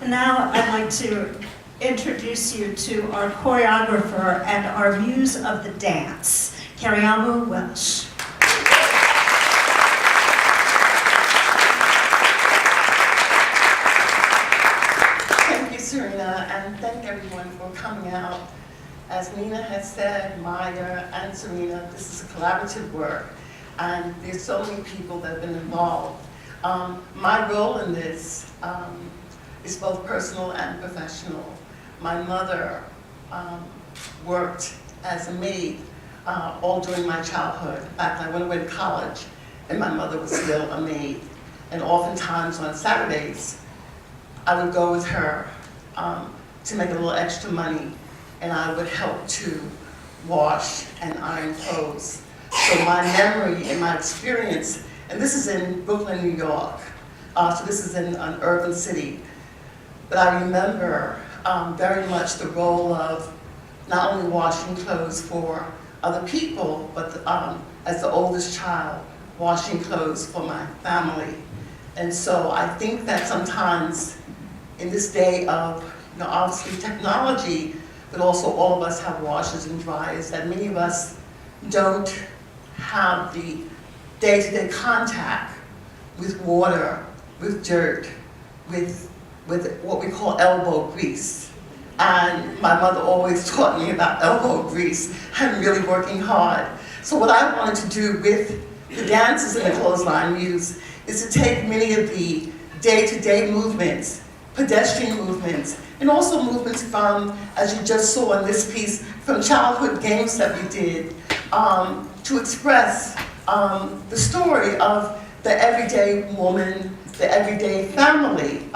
Now I'd like to introduce you to our choreographer and our muse of the dance, Kariamu Welsh. Thank you, Serena, and thank everyone for coming out. As Nina has said, Maya and Serena, this is a collaborative work, and there's so many people that have been involved. My role in this is both personal and professional. My mother worked as a maid all during my childhood. In fact, I went away to college, and my mother was still a maid. And oftentimes on Saturdays, I would go with her to make a little extra money, and I would help to wash and iron clothes. So my memory and my experience, and this is in Brooklyn, New York, so this is in an urban city, but I remember very much the role of not only washing clothes for other people, but as the oldest child, washing clothes for my family. And so I think that sometimes in this day of, obviously technology, but also all of us have washers and dryers, that many of us don't have the day-to-day contact with water, with dirt, with what we call elbow grease. And my mother always taught me about elbow grease and really working hard. So what I wanted to do with the dances in the Clothesline Muse is to take many of the day-to-day movements, pedestrian movements, and also movements from, as you just saw in this piece, from childhood games that we did, to express the story of the everyday woman, the everyday family.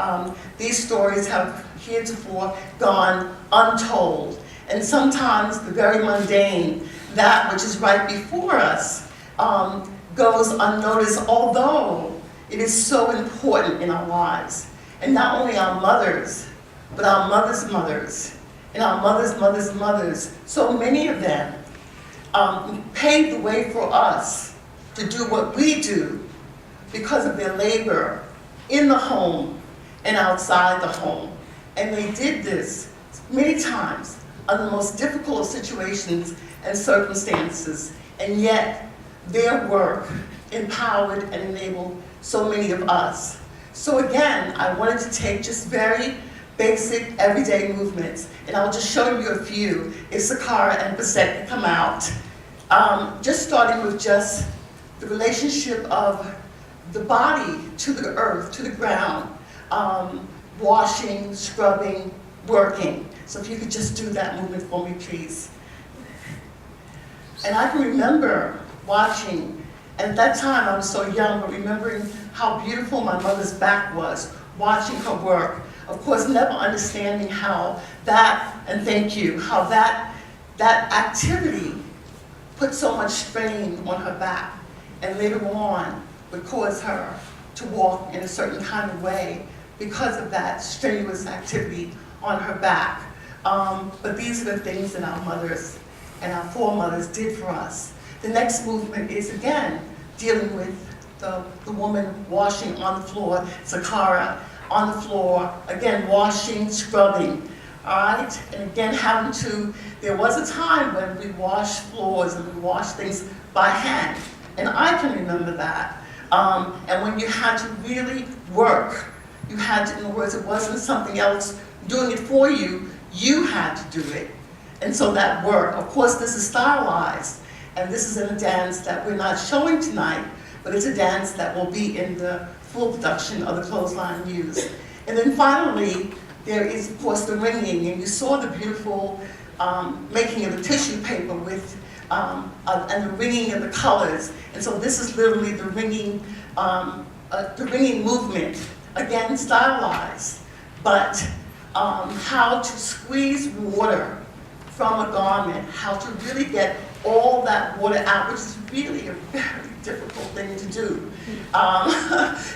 These stories have heretofore gone untold, and sometimes the very mundane, that which is right before us, goes unnoticed, although it is so important in our lives. And not only our mothers, but our mothers' mothers, and our mothers' mothers' mothers, so many of them paved the way for us to do what we do because of their labor in the home and outside the home. And they did this many times under the most difficult of situations and circumstances, and yet their work empowered and enabled so many of us. So again, I wanted to take just very basic, everyday movements, and I'll just show you a few if Sakara and Basette can come out. Just starting with just the relationship of the body to the earth, to the ground, washing, scrubbing, working. So if you could just do that movement for me, please. And I can remember watching, and at that time I was so young, but remembering how beautiful my mother's back was, watching her work. Of course, never understanding how that, and thank you, how that activity put so much strain on her back, and later on would cause her to walk in a certain kind of way because of that strenuous activity on her back. But these are the things that our mothers and our foremothers did for us. The next movement is, again, dealing with the woman washing on the floor, Sakara on the floor, again, washing, scrubbing, all right? And again, there was a time when we washed floors and we washed things by hand, and I can remember that. And when you had to really work, you had to, in other words, it wasn't something else doing it for you, you had to do it. And so that work, of course, this is stylized, and this is in a dance that we're not showing tonight, but it's a dance that will be in the full production of the Clothesline Muse. And then finally, there is, of course, the ringing, and you saw the beautiful making of the tissue paper with, and the ringing of the colors. And so this is literally the ringing movement, again, stylized, but how to squeeze water from a garment, how to really get all that water out, which is really a very difficult thing to do.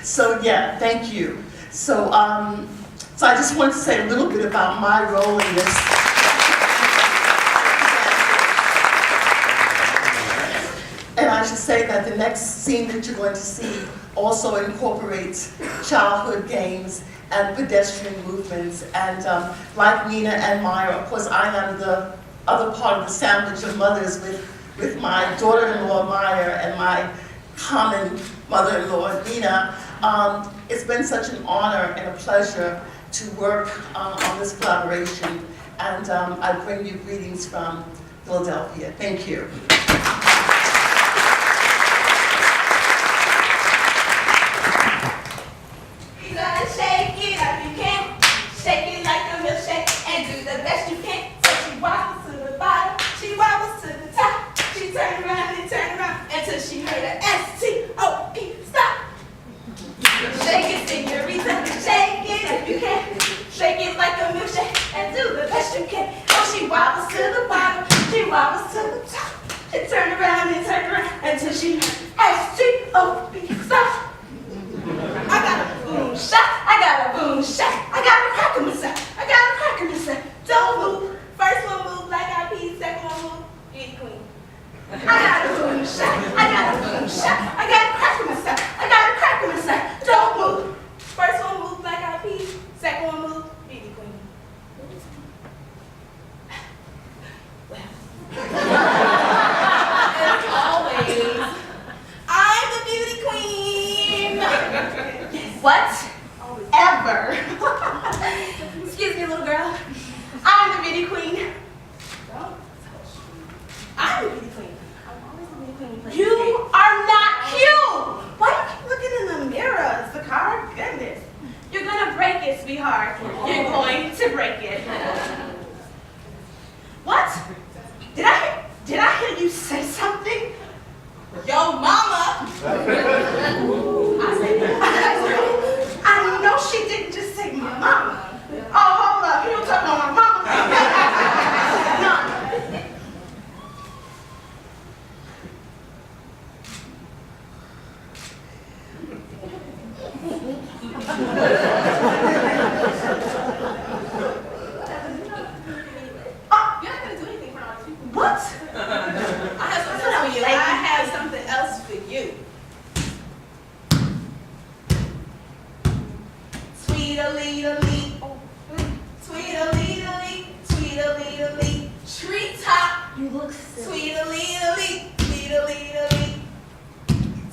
So yeah, thank you. So I just want to say a little bit about my role in this. And I should say that the next scene that you're going to see also incorporates childhood games and pedestrian movements. And like Nina and Maya, of course, I am the other part of the sandwich of mothers with my daughter-in-law, Maya, and my common mother-in-law, Nina. It's been such an honor and a pleasure to work on this collaboration. And I bring you greetings from Philadelphia. Thank you. You gotta shake it up, you can. Shake it like a milkshake and do the best you can. So she wobbles to the bottom, she wobbles to the top. She turned around and turned around until she heard a S-T-O-P, stop. Shake it, señorita, shake it if you can. Shake it like a milkshake and do the best you can. Oh, she wobbles to the bottom, she wobbles to the top. She turned around and turned around until she heard S-T-O-P, stop. I got a boom shot, I got a boom shot, I got a crack in my sack, I got a crack in my sack. Don't move. First one move like I pee, second one move, beauty queen. I got a boom shot, I got a boom shot, I got a crack in my sack, I got a crack in my sack. Don't move. First one move like I pee, second one move, beauty queen. Well, as always, I'm the beauty queen. Whatever. Excuse me, little girl. I'm the beauty queen. I'm the beauty queen. I'm always the beauty queen. You are not cute. Why do you keep looking in the mirrors? The car, goodness. You're gonna break it, sweetheart. You're going to break it. What? Did I hear you say something? Yo, mama. I know she didn't just say my mama. Oh, hold up. You don't talk about my mama. No. Oh, you're not going to do anything for all these people. What? I have something else for you. I have something else for you. Tweedledee, tweedledee, tweedledee, treetop. You look silly. Tweedledee, tweedledee,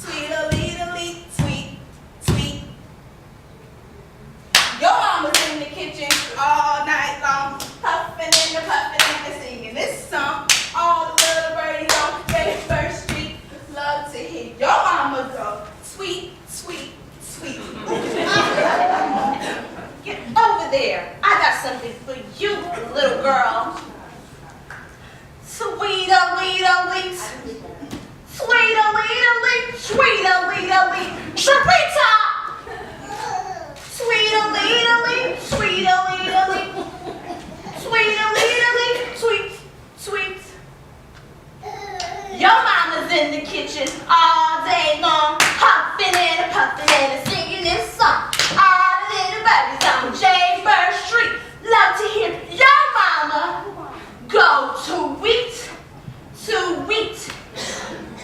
tweedledee, tweet, tweet. Your mama's in the kitchen all night long, puffing and singing this song. All the little birdies on 31st Street love to hear your mama go sweet, sweet, sweet. Get over there. I got something for you, little girl. Sweet-a-leet-a-leet. Sweet-a-leet-a-leet. Sweet-a-leet-a-leet. Treetop. Sweet-a-leet-a-leet. Sweet-a-leet-a-leet. Sweet-a-leet-a-leet. Sweet, sweet. Your mama's in the kitchen all day long, huffing and puffing and singing this song. All the little babies on Jaybird Street love to hear your mama go tweet, tweet,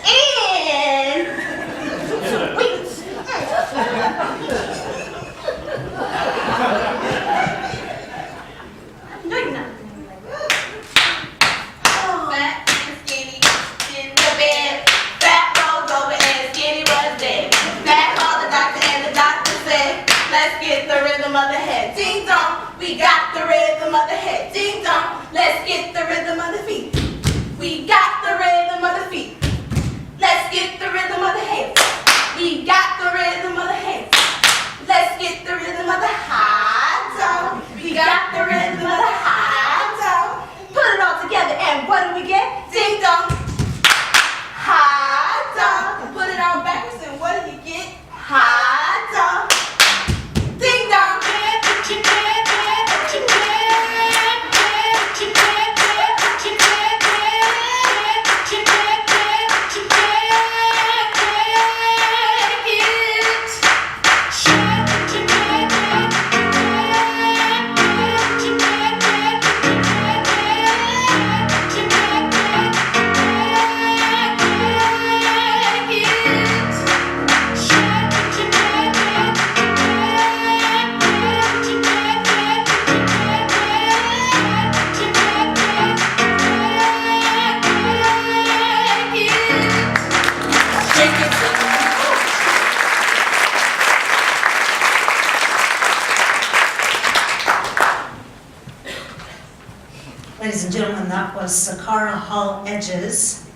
and tweet. No, you're not. Fat and skinny in the bed. Fat rolled over and skinny was dead. Fat called the doctor and the doctor said, let's get the rhythm of the head. Ding dong, we got the rhythm of the head. Ding dong, let's get the rhythm of the feet. We got the rhythm of the feet. Let's get the rhythm of the head. We got the rhythm of the head. Let's get the rhythm of the high tone. We got the rhythm of the high tone. Put it all together and what do we get? Ding dong. High tone. Put it all backwards and what do you get? High tone. Ding dong. Ladies and gentlemen, that was Sakara Hall Edges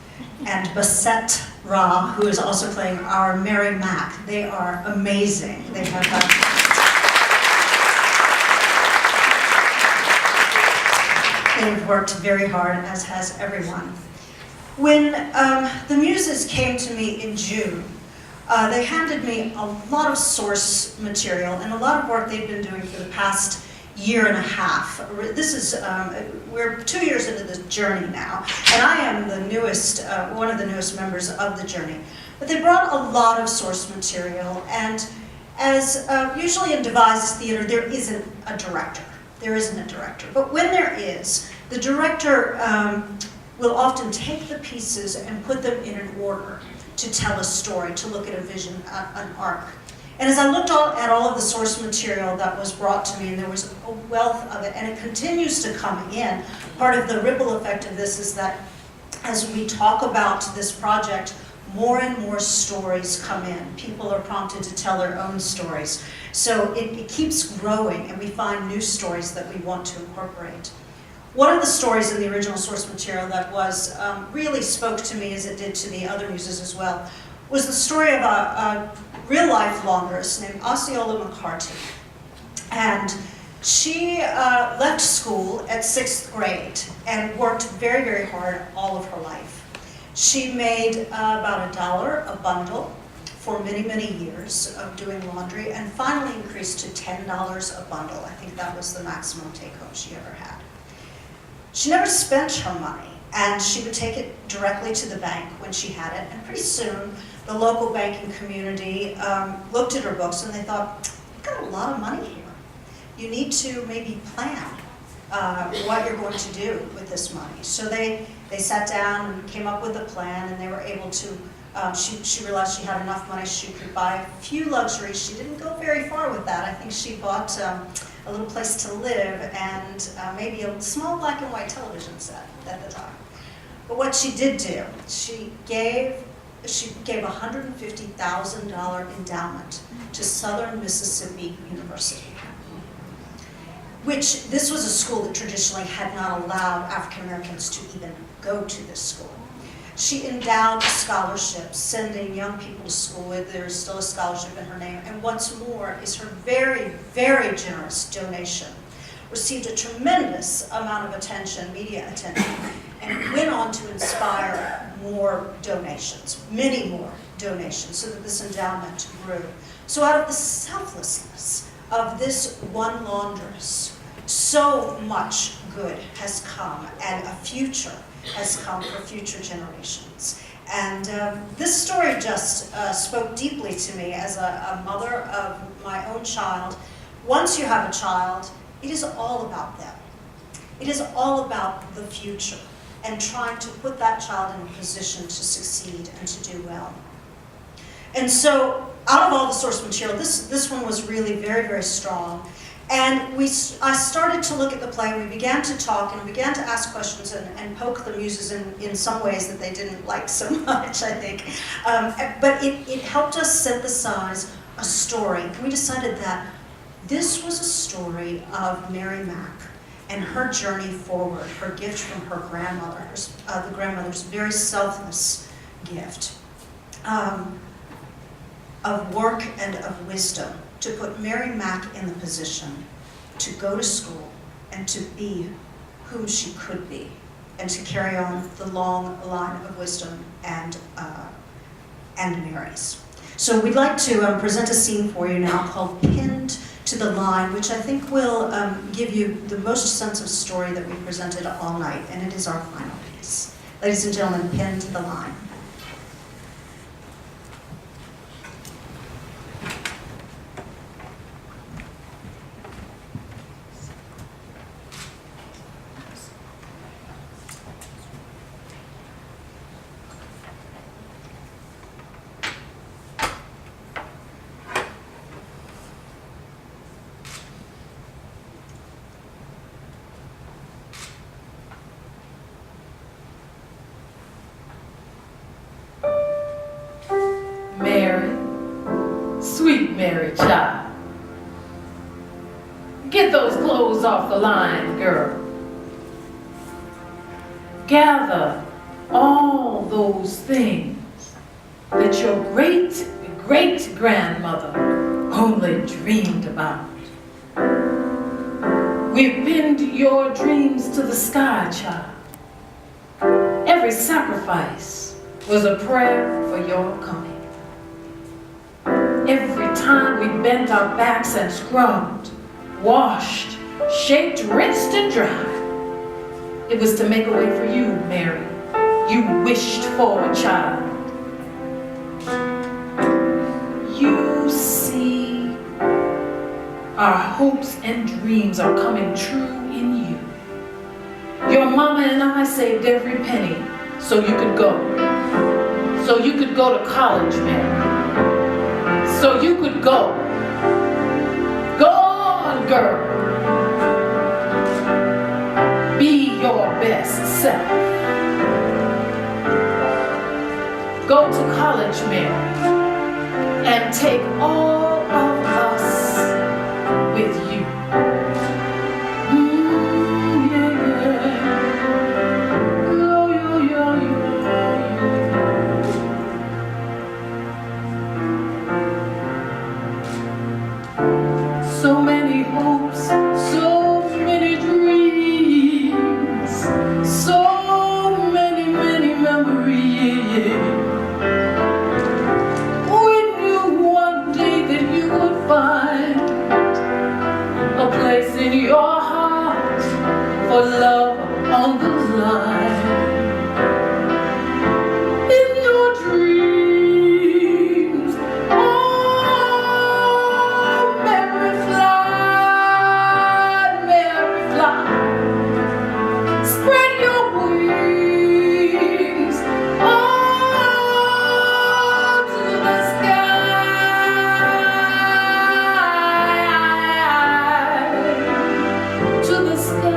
and Basset Ra, who is also playing our Mary Mac. They are amazing. They have they've worked very hard, as has everyone. When the Muses came to me in June, they handed me a lot of source material and a lot of work they've been doing for the past year and a half. This is, we're 2 years into this journey now, and I am the newest, one of the newest members of the journey. But they brought a lot of source material, and as usually in devised theater, there isn't a director. There isn't a director. But when there is, the director will often take the pieces and put them in an order to tell a story, to look at a vision, an arc. And as I looked at all of the source material that was brought to me, and there was a wealth of it, and it continues to come in, part of the ripple effect of this is that as we talk about this project, more and more stories come in. People are prompted to tell their own stories. So it keeps growing, and we find new stories that we want to incorporate. One of the stories in the original source material that was really spoke to me, as it did to the other muses as well, was the story of a real-life laundress named Osceola McCarty. And she left school at 6th grade and worked very, very hard all of her life. She made about $1 a bundle for many, many years of doing laundry, and finally increased to $10 a bundle. I think that was the maximum take-home she ever had. She never spent her money, and she would take it directly to the bank when she had it, and pretty soon the local banking community looked at her books and they thought, you've got a lot of money here. You need to maybe plan what you're going to do with this money. So they sat down and came up with a plan, and they were able to, she realized she had enough money she could buy a few luxuries. She didn't go very far with that. I think she bought a little place to live and maybe a small black and white television set at the time. But what she did do, she gave a $150,000 endowment to Southern Mississippi University, which this was a school that traditionally had not allowed African Americans to even go to this school. She endowed scholarships, sending young people to school. There's still a scholarship in her name. And what's more is her very, very generous donation received a tremendous amount of attention, media attention, and went on to inspire more donations, many more donations, so that this endowment grew. So out of the selflessness of this one laundress, so much good has come, and a future has come for future generations. And this story just spoke deeply to me as a mother of my own child. Once you have a child, it is all about them. It is all about the future and trying to put that child in a position to succeed and to do well. And so out of all the source material, this one was really very, very strong. And I started to look at the play, and we began to talk, and we began to ask questions and poke the muses in some ways that they didn't like so much, I think. But it helped us synthesize a story. And we decided that this was a story of Mary Mac and her journey forward, her gift from her grandmother, the grandmother's very selfless gift of work and of wisdom, to put Mary Mac in the position to go to school and to be whom she could be, and to carry on the long line of wisdom and Mary's. So we'd like to present a scene for you now called Pinned to the Line, which I think will give you the most sense of story that we presented all night, and it is our final piece. Ladies and gentlemen, Pinned to the Line. Sweet Mary child. Get those clothes off the line, girl. gather all those things that your great-great-grandmother only dreamed about. We've pinned your dreams to the sky, child. Every sacrifice was a prayer for your coming. Every time we bent our backs and scrubbed, washed, shaped, rinsed, and dried, it was to make a way for you, Mary. You wished for a child. You see, our hopes and dreams are coming true in you. Your mama and I saved every penny so you could go. So you could go to college, Mary. So you could go. Go on, girl. Be your best self. Go to college, Mary, and take all of us with you. So many hopes, so many dreams, so many, many memories. We knew one day that you would find a place in your heart for love on the line. In your dreams, oh, Mary fly, spread your wings, oh, to the sky, to the sky.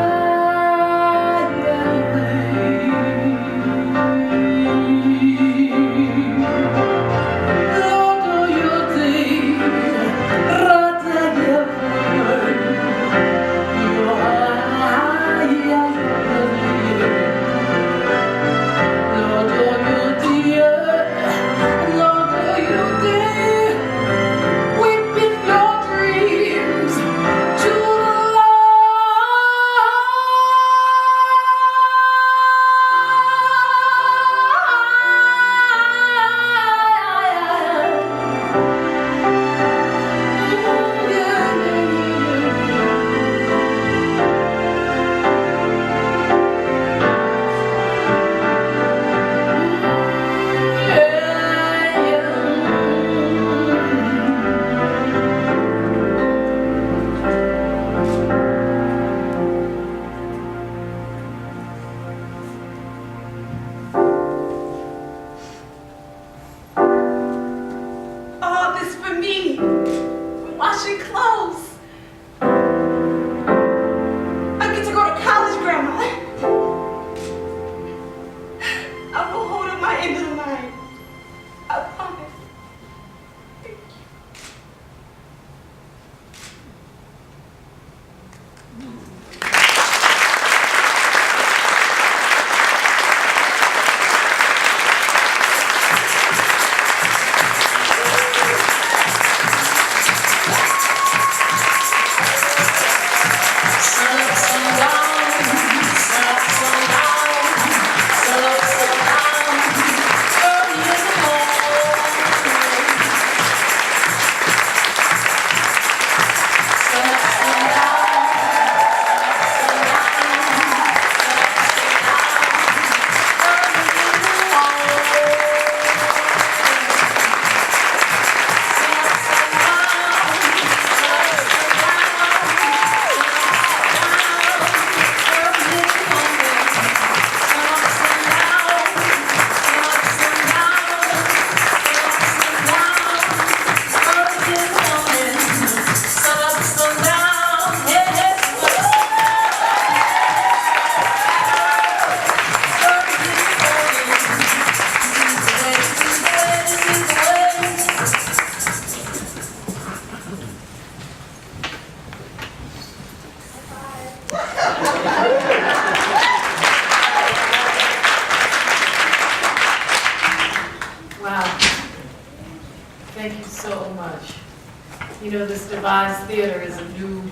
You know, this devised theater is a new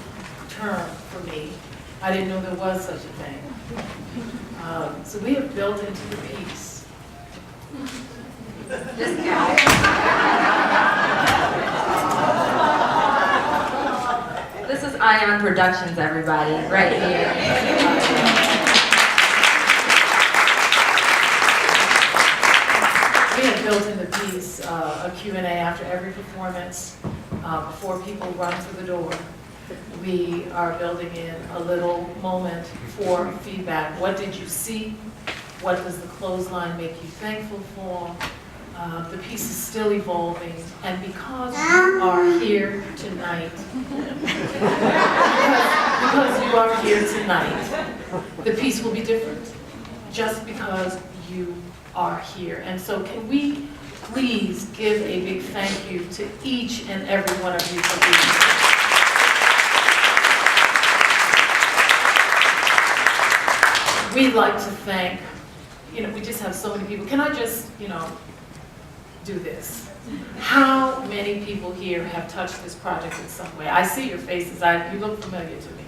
term for me. I didn't know there was such a thing. So we have built into the piece. This guy. This is Ion Productions, everybody, right here. We have built in the piece a Q&A after every performance, before people run through the door. We are building in a little moment for feedback. What did you see? What does the clothesline make you thankful for? The piece is still evolving, and because you are here tonight, because you are here tonight, the piece will be different, just because you are here. And so can we please give a big thank you to each and every one of you for being here. We'd like to thank, we just have so many people. Can I just, do this? How many people here have touched this project in some way? I see your faces. You look familiar to me.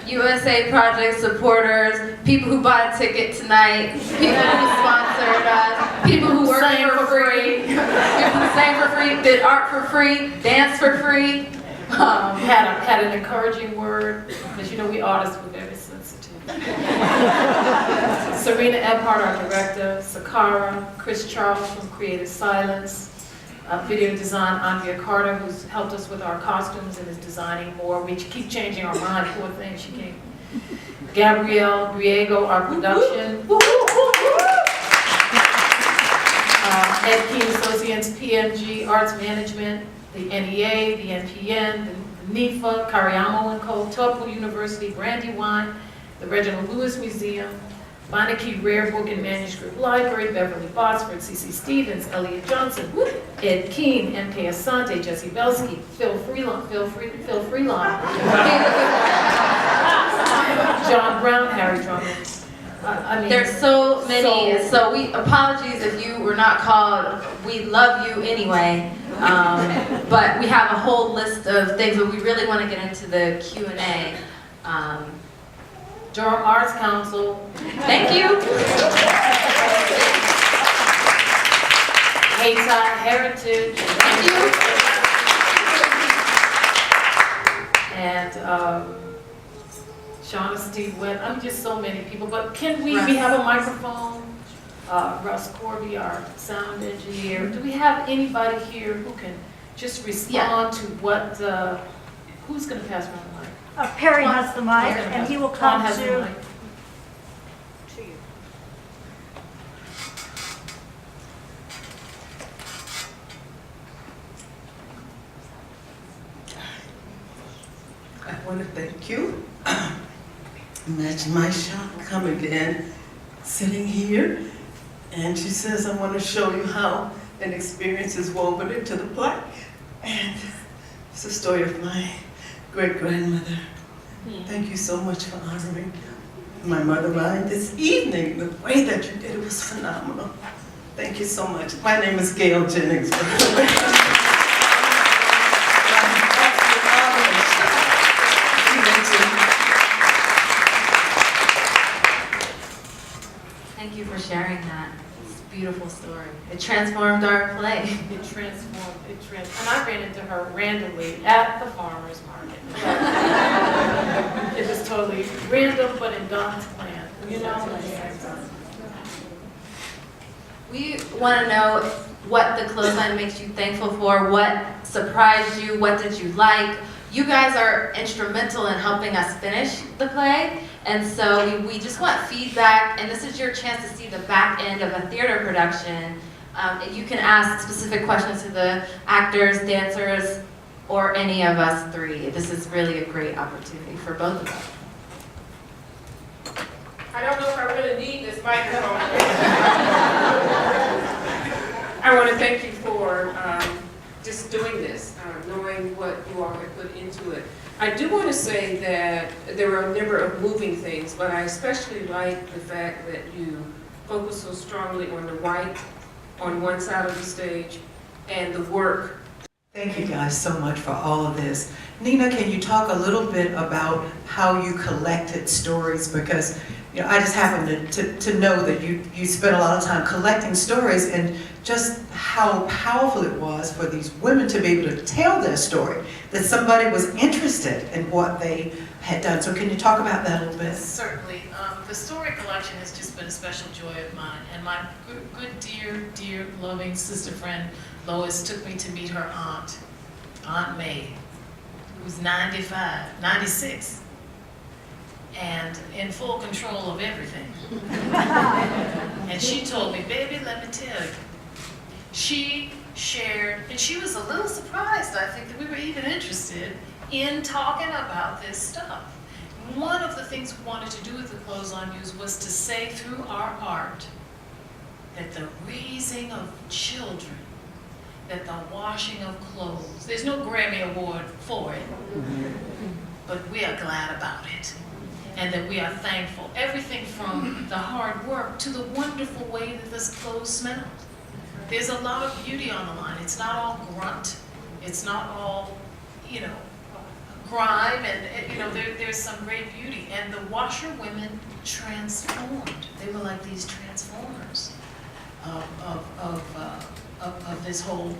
USA Project supporters, people who bought a ticket tonight, people who sponsored us, people who worked for free, people who sang for free, did art for free, danced for free. Had an encouraging word, because we artists were very sensitive. Serena Ebhart, our director, Sakara, Chris Charles from Creative Silence, video design, Andrea Carter, who's helped us with our costumes and is designing more. We keep changing our mind, poor thing, she came. Gabrielle Griego, our production. Ed Keene Associates, PMG, Arts Management, the NEA, the NPN, the NIFA, Kariyamo & Co., Tupelo University, Brandywine, the Reginald Lewis Museum, Beinecke Rare Book and Manuscript Library, Beverly Botsford, C.C. Stevens, Elliot Johnson, Ed Keene, M.K. Asante, Jesse Belsky, Phil Freelon, John Brown, Harry Drummond. There's so many, so apologies if you were not called. We love you anyway, but we have a whole list of things, but we really want to get into the Q&A. Durham Arts Council. Thank you. Hayti Heritage. Thank you. And Shauna Steve Webb. Just so many people. But can we have a microphone? Russ Corby, our sound engineer. Do we have anybody here who can just respond to what, who's going to pass around the mic? Perry has the mic, and he will come to you. I want to thank you. Imagine my shock coming in, sitting here, and she says, I want to show you how an experience is woven into the play. And it's the story of my great-grandmother. Thank you so much for honoring my mother Ryan this evening. The way that you did it was phenomenal. Thank you so much. My name is Gail Jennings. Thank you for sharing that. It's a beautiful story. It transformed our play. It transformed. And I ran into her randomly at the farmer's market. It was totally random, but in God's plan. We want to know what the Clothesline makes you thankful for, what surprised you, what did you like. You guys are instrumental in helping us finish the play, and so we just want feedback, and this is your chance to see the back end of a theater production. You can ask specific questions to the actors, dancers, or any of us three. This is really a great opportunity for both of us. I don't know if I really need this microphone. I want to thank you for just doing this, knowing what you all have put into it. I do want to say that there are a number of moving things, but I especially like the fact that you focus so strongly on the white on one side of the stage and the work Thank you guys so much for all of this. Nina, can you talk a little bit about how you collected stories? Because I just happen to know that you spent a lot of time collecting stories, and just how powerful it was for these women to be able to tell their story, that somebody was interested in what they had done. So can you talk about that a little bit? Certainly. The story collection has just been a special joy of mine, and my good, dear, loving sister friend Lois took me to meet her aunt, Aunt May, who's 96, and in full control of everything. And she told me, baby, let me tell you, she shared, and she was a little surprised, I think, that we were even interested in talking about this stuff. One of the things we wanted to do with the Clothesline Muse was to say through our art that the raising of children, that the washing of clothes, there's no Grammy Award for it, but we are glad about it, and that we are thankful. Everything from the hard work to the wonderful way that this clothes smelled. There's a lot of beauty on the line. It's not all grunt. It's not all, grime, and there's some great beauty. And the washerwomen transformed. They were like these transformers of this whole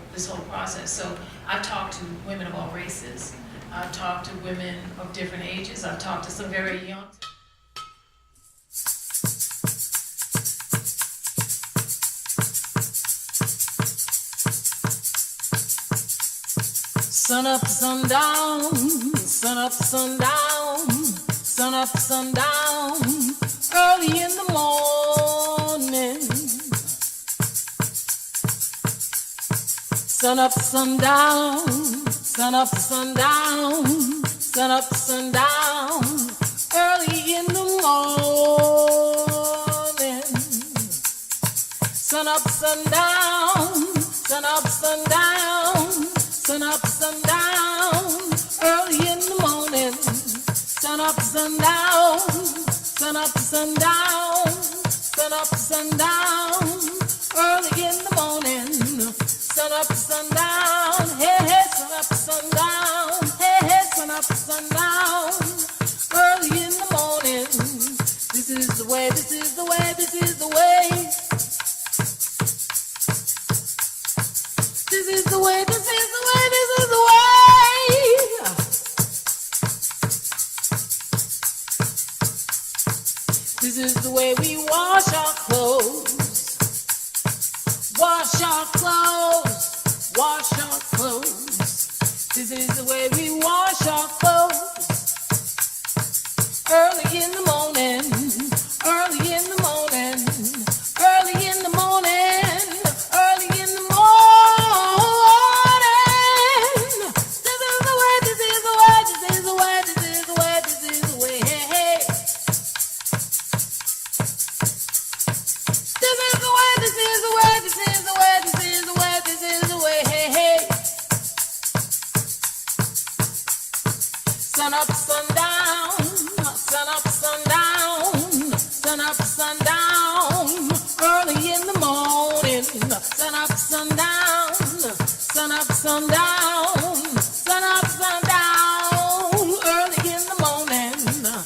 process. So I've talked to women of all races. I've talked to women of different ages. I've talked to some very young. Sun up, sundown, sun up, sundown, sun up, sundown, early in the morning. Sun up, sundown, sun up, sundown, sun up, sundown, early in the morning. Sun up, sundown, sun up, sundown, sun up, sundown, early in the morning. Sun up, sundown, sun up, sundown, sun up, sundown, early in the morning. Sun up, sundown, hey, hey, sun up, sundown, hey, hey, sun up, sundown, early in the morning. This is the way, this is the way, this is the way. This is the way, this is the way, this is the way. This is the way we wash our clothes. Wash our clothes, wash our clothes. This is the way we wash our clothes. Early in the morning, early in the morning, early in the morning, early in the morning. This is the way, this is the way, this is the way, this is the way, this is the way, hey, hey. This is the way, this is the way, this is the way, this is the way, this is the way, hey, hey. Sun up, sundown, sun up, sundown, sun up, sundown, early in the morning. Sun up, sundown, sun up, sundown, sun up, sundown, early in the morning.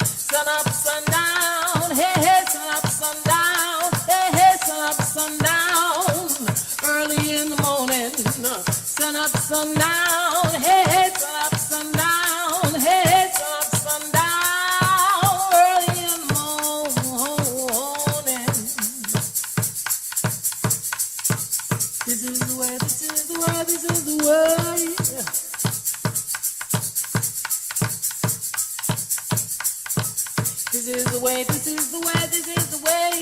Sun up, sundown, hey, hey, sun up, sundown, hey, hey, sun up, sundown, early in the morning. Sun up, sundown, hey, hey, sun up, sundown, hey, hey, sun up, sundown, early in the morning. This is the way, this is the way, this is the way. This is the way, this is the way, this is the way.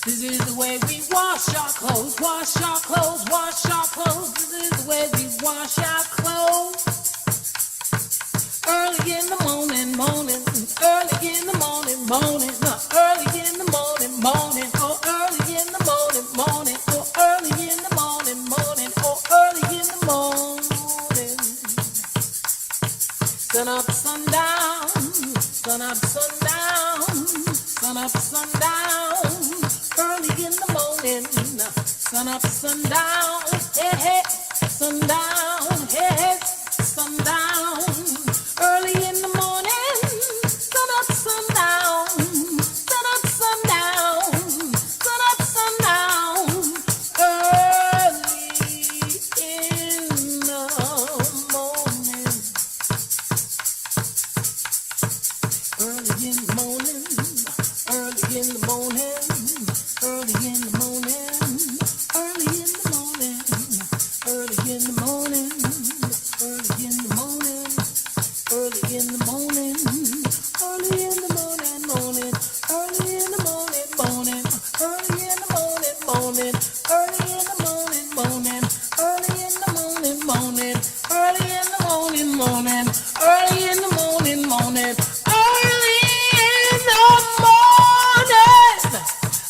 This is the way we wash our clothes, wash our clothes, wash our clothes. This is the way we wash our clothes. Early in the morning, morning, early in the morning, morning, early in the morning, morning, oh, early in the morning, morning, oh, early in the morning, morning, oh, early in the morning. Sun up, sundown, sun up, sundown, sun up, sundown, early in the morning. sun up, sundown, hey, hey, sundown, hey, hey, sundown. Early in the morning, sun up, sundown, sun up, sundown, sun up, sundown. Early in the morning, early in the morning, early in the morning, early in the morning, early in the morning, early in the morning, early in the morning, early in the morning, early in the morning, morning, early in the morning, morning, early in the morning, morning, early in the morning, morning, early in the morning, morning, early in the morning, morning, early in the morning, morning, early in the morning.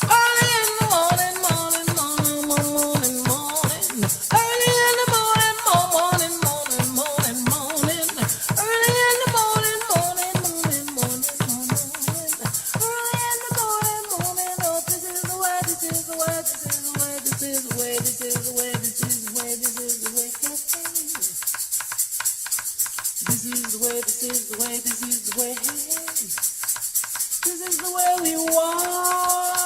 Early in the morning, morning, morning, morning, morning. Early in the morning, morning, morning, morning, morning. Early in the morning, morning, morning, morning, morning. Early in the morning, morning. Oh, this is the way, this is the way, this is the way, this is the way, this is the way, this is the way, this is the way. This is the way, this is the way, this is the way. This is the way we walk.